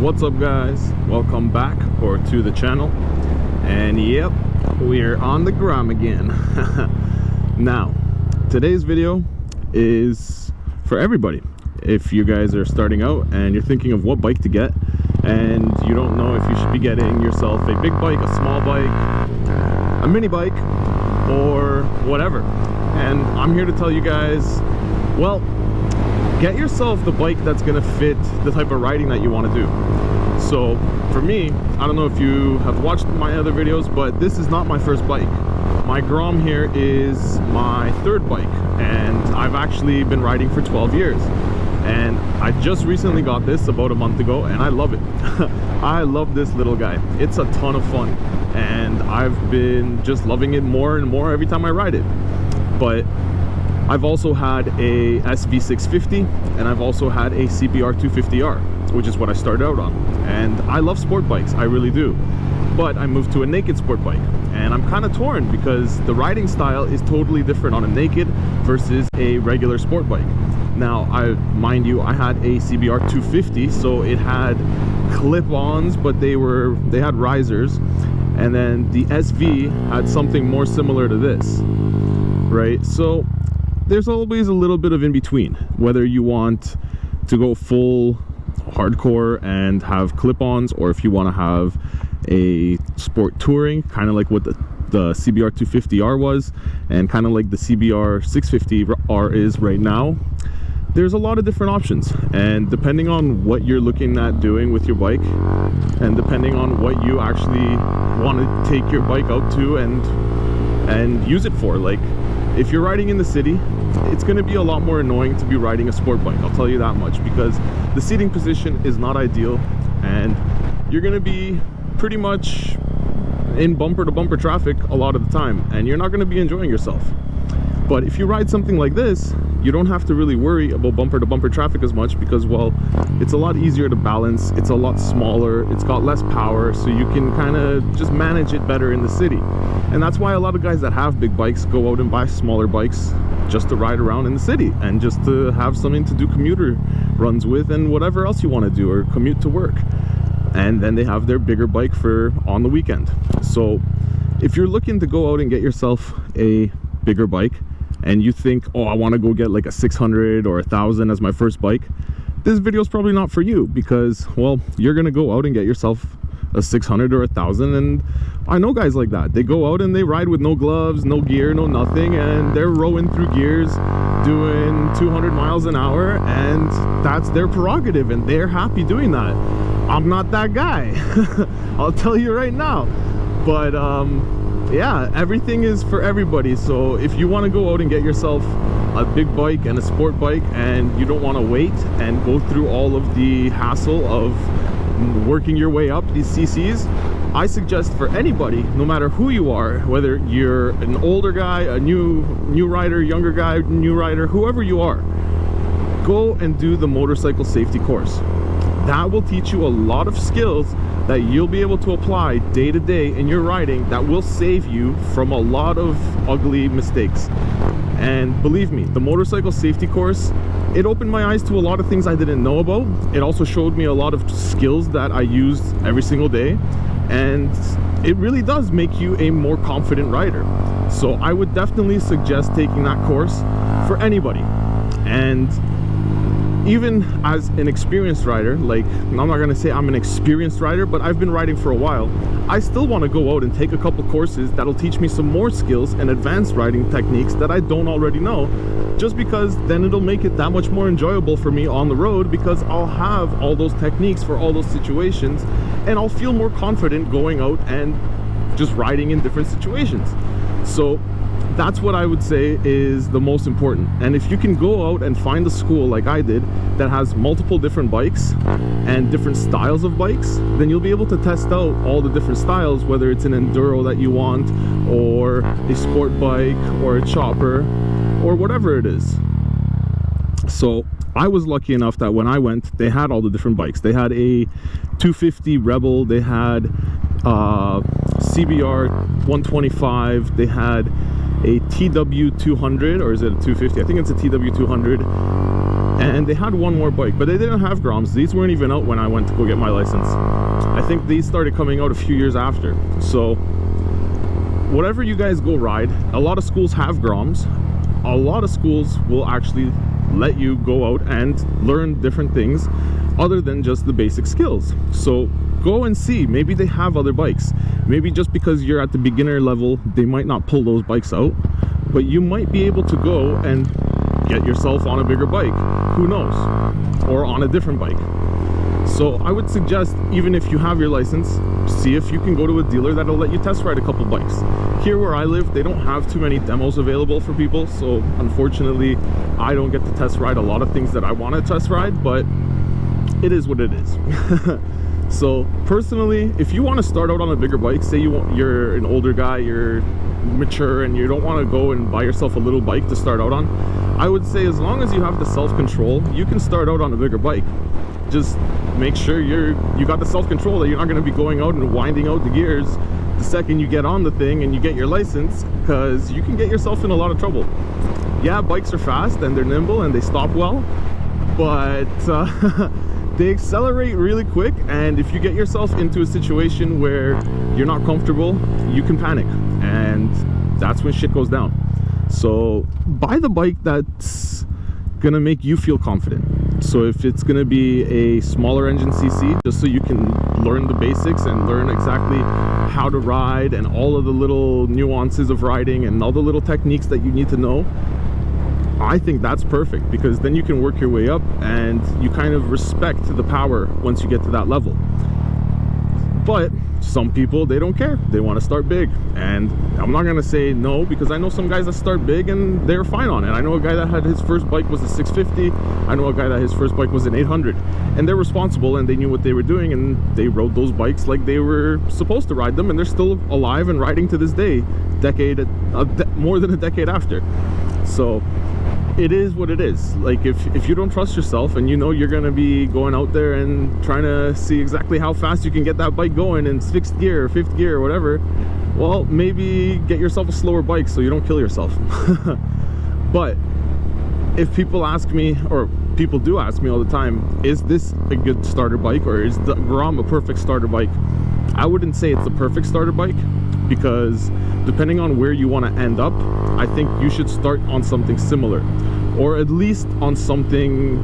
What's up, guys? Welcome back or to the channel. And yep, we're on the gram again. Now, today's video is for everybody. If you guys are starting out and you're thinking of what bike to get and you don't know if you should be getting yourself a big bike, a small bike, a mini bike, or whatever. And I'm here to tell you guys, well, get yourself the bike that's gonna fit the type of riding that you want to do. So for me, I don't know if you have watched my other videos, but this is not my first bike. My Grom here is my third bike, and I've actually been riding for 12 years. And I just recently got this about a month ago, and I love it. I love this little guy. It's a ton of fun, and I've been just loving it more and more every time I ride it. But I've also had a SV650, and I've also had a CBR 250R, which is what I started out on. And I love sport bikes, I really do. But I moved to a naked sport bike, and I'm kind of torn because the riding style is totally different on a naked versus a regular sport bike. Now, mind you, I had a CBR 250, so it had clip-ons, but they had risers. And then the SV had something more similar to this, right? So there's always a little bit of in between, whether you want to go full hardcore and have clip-ons, or if you want to have a sport touring, kind of like what the CBR 250R was, and kind of like the CBR 650R is right now. There's a lot of different options, and depending on what you're looking at doing with your bike, and depending on what you actually want to take your bike out to and use it for. Like, if you're riding in the city, it's going to be a lot more annoying to be riding a sport bike, I'll tell you that much, because the seating position is not ideal, and you're going to be pretty much in bumper to bumper traffic a lot of the time, and you're not going to be enjoying yourself. But if you ride something like this, you don't have to really worry about bumper to bumper traffic as much, because, well, it's a lot easier to balance, it's a lot smaller, it's got less power, so you can kind of just manage it better in the city. And that's why a lot of guys that have big bikes go out and buy smaller bikes just to ride around in the city and just to have something to do commuter runs with and whatever else you want to do, or commute to work. And then they have their bigger bike for on the weekend. So if you're looking to go out and get yourself a bigger bike, and you think, oh, I want to go get like a 600 or 1000 as my first bike, this video is probably not for you, because, well, you're gonna go out and get yourself a 600 or 1000. And I know guys like that. They go out and they ride with no gloves, no gear, no nothing, and they're rowing through gears doing 200 miles an hour, and that's their prerogative, and they're happy doing that. I'm not that guy. I'll tell you right now. But yeah, everything is for everybody. So if you want to go out and get yourself a big bike and a sport bike, and you don't want to wait and go through all of the hassle of working your way up these CCs, I suggest for anybody, no matter who you are, whether you're an older guy, a new rider, younger guy, new rider, whoever you are, go and do the motorcycle safety course. That will teach you a lot of skills that you'll be able to apply day to day in your riding, that will save you from a lot of ugly mistakes. And believe me, the motorcycle safety course, it opened my eyes to a lot of things I didn't know about. It also showed me a lot of skills that I used every single day, and it really does make you a more confident rider. So I would definitely suggest taking that course for anybody. And even as an experienced rider, like, I'm not gonna say I'm an experienced rider, but I've been riding for a while, I still want to go out and take a couple courses that'll teach me some more skills and advanced riding techniques that I don't already know, just because then it'll make it that much more enjoyable for me on the road, because I'll have all those techniques for all those situations, and I'll feel more confident going out and just riding in different situations. So that's what I would say is the most important. And if you can go out and find a school like I did that has multiple different bikes and different styles of bikes, then you'll be able to test out all the different styles, whether it's an enduro that you want, or a sport bike, or a chopper, or whatever it is. So I was lucky enough that when I went, they had all the different bikes. They had a 250 Rebel, they had CBR 125, they had a TW200, or is it a 250? I think it's a TW200. and they had one more bike, but they didn't have Groms. These weren't even out when I went to go get my license. I think these started coming out a few years after. So whatever you guys go ride, a lot of schools have Groms. A lot of schools will actually let you go out and learn different things other than just the basic skills. So go and see, maybe they have other bikes. Maybe just because you're at the beginner level, they might not pull those bikes out, but you might be able to go and get yourself on a bigger bike, who knows, or on a different bike. So I would suggest, even if you have your license, see if you can go to a dealer that'll let you test ride a couple bikes. Here where I live, they don't have too many demos available for people, so unfortunately I don't get to test ride a lot of things that I want to test ride, but it is what it is. So personally, if you want to start out on a bigger bike, say you're an older guy, you're mature, and you don't want to go and buy yourself a little bike to start out on, I would say as long as you have the self-control, you can start out on a bigger bike. Just make sure you got the self-control that you're not going to be going out and winding out the gears the second you get on the thing and you get your license, because you can get yourself in a lot of trouble. Yeah, bikes are fast and they're nimble and they stop well, but they accelerate really quick, and if you get yourself into a situation where you're not comfortable, you can panic, and that's when shit goes down. So buy the bike that's gonna make you feel confident. So if it's gonna be a smaller engine cc, just so you can learn the basics and learn exactly how to ride and all of the little nuances of riding and all the little techniques that you need to know, I think that's perfect, because then you can work your way up and you kind of respect the power once you get to that level. But some people, they don't care, they want to start big, and I'm not gonna say no, because I know some guys that start big and they're fine on it. I know a guy that had his first bike was a 650. I know a guy that his first bike was an 800, and they're responsible and they knew what they were doing, and they rode those bikes like they were supposed to ride them, and they're still alive and riding to this day, more than a decade after. So it is what it is. Like if you don't trust yourself and you know you're gonna be going out there and trying to see exactly how fast you can get that bike going in 6th gear or 5th gear or whatever, well, maybe get yourself a slower bike so you don't kill yourself. But if people ask me, or people do ask me all the time, is this a good starter bike, or is the Grom a perfect starter bike? I wouldn't say it's the perfect starter bike, because depending on where you want to end up, I think you should start on something similar, or at least on something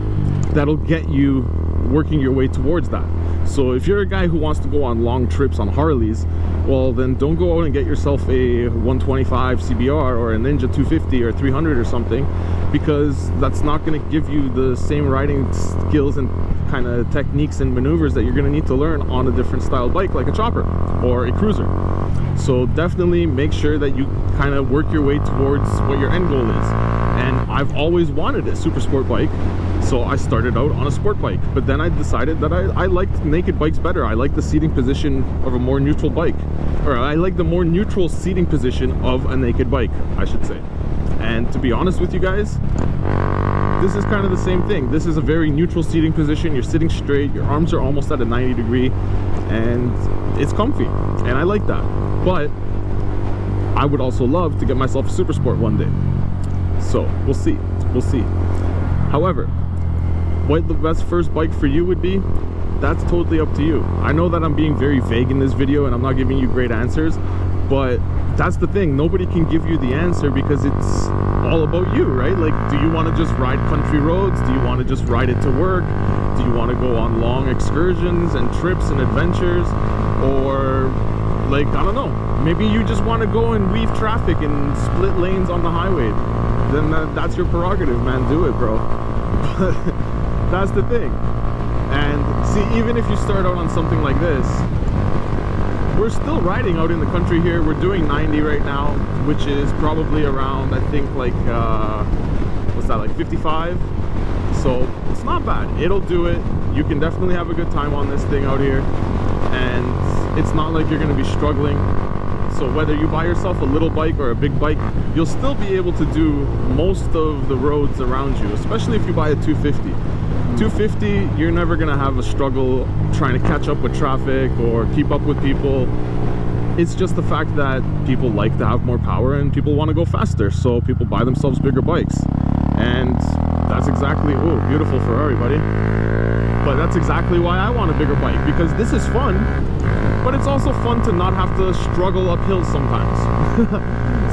that'll get you working your way towards that. So if you're a guy who wants to go on long trips on Harleys, well, then don't go out and get yourself a 125 CBR or a Ninja 250 or 300 or something, because that's not going to give you the same riding skills and kind of techniques and maneuvers that you're going to need to learn on a different style bike like a chopper or a cruiser. So definitely make sure that you kind of work your way towards what your end goal is. And I've always wanted a super sport bike, so I started out on a sport bike, but then I decided that I liked naked bikes better. I like the seating position of a more neutral bike, or I like the more neutral seating position of a naked bike, I should say. And to be honest with you guys, this is kind of the same thing. This is a very neutral seating position. You're sitting straight, your arms are almost at a 90 degree, and it's comfy, and I like that. But I would also love to get myself a super sport one day. So we'll see. However, what the best first bike for you would be, that's totally up to you. I know that I'm being very vague in this video and I'm not giving you great answers, but that's the thing. Nobody can give you the answer, because it's all about you, right? Like, do you want to just ride country roads? Do you want to just ride it to work? Do you want to go on long excursions and trips and adventures? Or, like, I don't know, maybe you just want to go and weave traffic and split lanes on the highway. Then that's your prerogative, man. Do it, bro. But that's the thing. And see, even if you start out on something like this, we're still riding out in the country here. We're doing 90 right now, which is probably around, I think, like what's that, like 55? So it's not bad. It'll do it. You can definitely have a good time on this thing out here, and it's not like you're going to be struggling. So whether you buy yourself a little bike or a big bike, you'll still be able to do most of the roads around you, especially if you buy a 250. 250, you're never gonna have a struggle trying to catch up with traffic or keep up with people. It's just the fact that people like to have more power and people want to go faster, so people buy themselves bigger bikes. And That's exactly, oh, beautiful Ferrari, buddy. But that's exactly why I want a bigger bike, because this is fun, but it's also fun to not have to struggle up hills sometimes.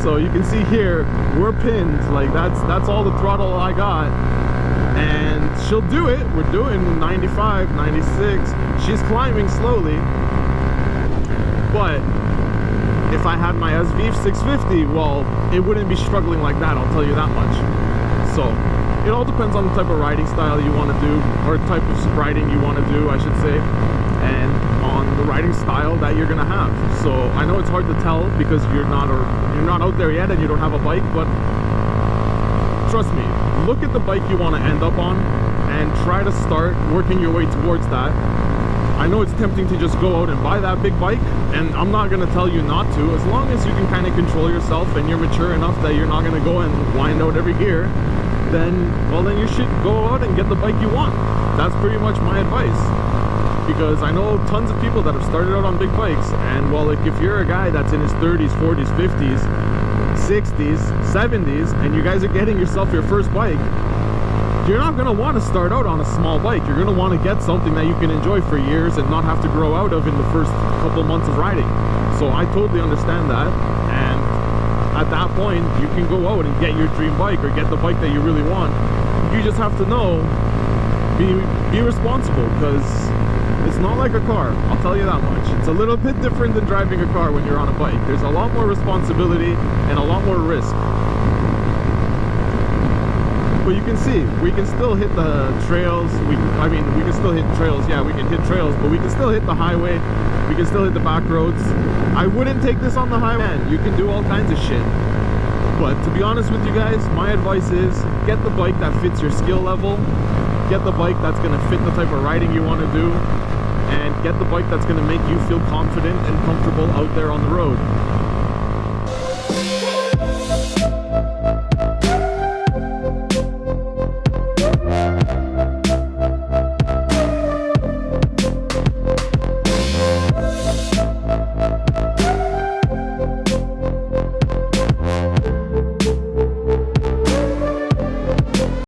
So you can see here, we're pinned, like that's all the throttle I got. And she'll do it. We're doing 95, 96. She's climbing slowly. But if I had my SV 650, well, it wouldn't be struggling like that, I'll tell you that much. So it all depends on the type of riding style you want to do, or type of riding you want to do, I should say, and on the riding style that you're gonna have. So I know it's hard to tell because you're not out there yet and you don't have a bike, but trust me, look at the bike you want to end up on and try to start working your way towards that. I know it's tempting to just go out and buy that big bike, and I'm not going to tell you not to, as long as you can kind of control yourself and you're mature enough that you're not going to go and wind out every gear, then, well, then you should go out and get the bike you want. That's pretty much my advice. Because I know tons of people that have started out on big bikes, and well, like if you're a guy that's in his 30s, 40s, 50s, 60s, 70s, and you guys are getting yourself your first bike, you're not going to want to start out on a small bike. You're going to want to get something that you can enjoy for years and not have to grow out of in the first couple months of riding. So I totally understand that, and at that point you can go out and get your dream bike or get the bike that you really want. You just have to know, be responsible, because it's not like a car, I'll tell you that much. It's a little bit different than driving a car when you're on a bike. There's a lot more responsibility and a lot more risk. But you can see, we can still hit the trails. We can still hit trails. Yeah, we can hit trails, but we can still hit the highway. We can still hit the back roads. I wouldn't take this on the highway. Man, you can do all kinds of shit. But to be honest with you guys, my advice is get the bike that fits your skill level. Get the bike that's going to fit the type of riding you want to do, and get the bike that's going to make you feel confident and comfortable out there on the road.